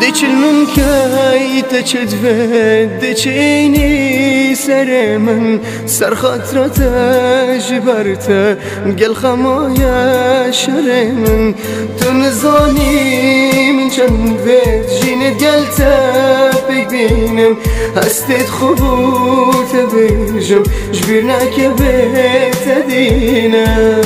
دچل من کی تچدوه دچینی سر من سر خاطرات جبرت گل خمایا شر من تو نزانی من چند وید جینت گلتا ببینم هستید خوبوت بیجم جبیر نکه بیت دینم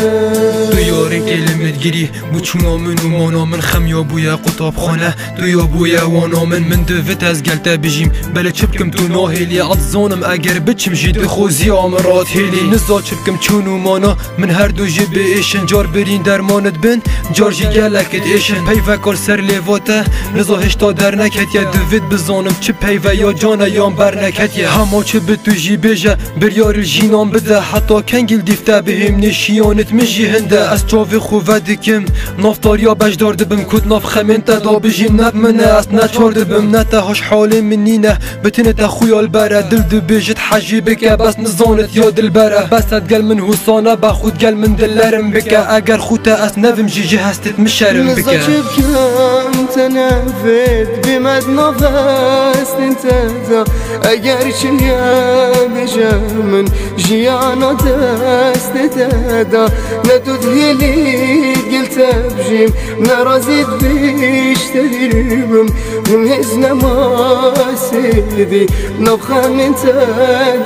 تو یاری کلمت گیری بچونا من و مانا من خمیا بویا قطاب خانه تو یا بویا وانا من دوت از گلتا بجیم بله چپکم تو ناهیلی اتزانم اگر بچم جید خوزی آمرات هیلی نزا چپکم چونو مانا من هر دو جی به ایشن جار برین درمانت بند جار جی گلکت ایشن پیوه کار سر لیواته نزا هشتا در نکت یا دوت بزانم چه پیوه یا جانه یام بر نکت یا همه چه به تو جی بیجه بریار الجینام بده حتی کنگل دیفته بهم نشیانت مجی هنده از چاوی خوبه دکم نافتار یا بجدار دبم کد ناف خمین تدا بجیم نب منه از نچار دبم نتهاش حال منینه بتنت خویال بره دل دو بیجت حجی بکه بس نزانت یا دل بره بست گل من حسانه با خود گل من دلرم بکه اگر خوته از نوم جی هستت مشرم بکه نزا چبکم تنفید بیمد نفست انتدا اگر چنیا بجمن جیانا دست دادا ندود هلید قلت بجيم نرازيد بيشتريبم من هزنا ما سيدي نبخا من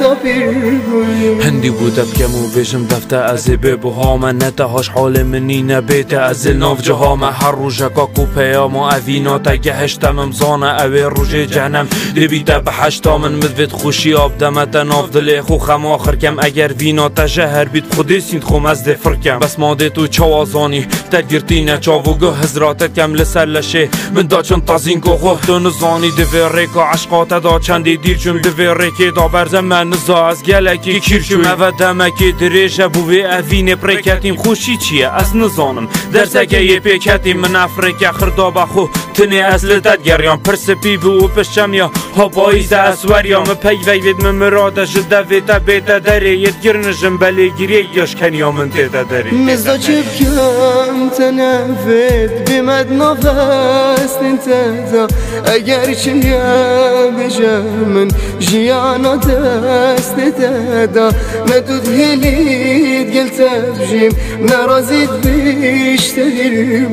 تدابيربم هندي بودا بكم وبيجم دفتا ازيبي بوهاما نتهاش حال مني نبيت ازل ناف جهاما هر روجا كاكو بياما اوينا تگهشتا ممزانا اوي روجي جهنم دبيتا بحشتا من مدفت خوشي آب دمتا ناف دلي خو خم آخر کم اگر وینا تجهر بید خودی سیند خو مزد فرکم بس ماده تو چوازانی تگرتینه چاوگو هزراتت کم لسر لشه من دا چند تازین کو خواه تو نزانی دوی ریکا عشقات دا چندی دیر چون دوی ریکی دا برزم من نزا از گلکی کیر چون او دمکی دریجه بوی اوین پریکتیم خوشی چیه از نزانم درسکه یه پیکتیم من افریکه خردا بخو تنی اصل تدگریان پرس پی بو پشم یا ها بایز اسوریا مپی وید ممراده جده ویتا بیتا داره یت گرنجم بله گیری یاش کنیا من تیتا داره نزا چبکم تنفید بیمد نفست انتدا اگر چنیا بجمن جیانا دست دادا ندود هلید قلت بجیم نرازید بیشتریم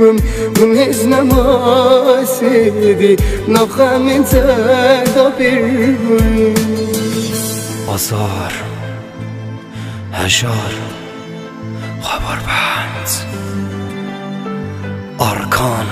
من هزنا ما سيدي نبخا من تدابيربم آزار هجار خبر بند آرکان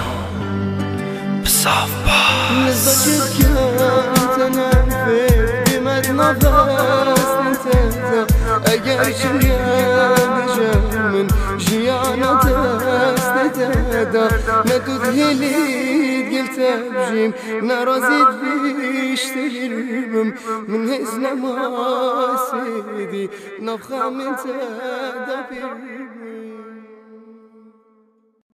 بصاف باز نزا چبکم تنفید بیمد نفست انتدا اگر چنیا بجمن جیانا دست دادا ندود هلید قلت بجیم نرازید بیشتریم من هزنا ما سيدي نبخا من تدابيربم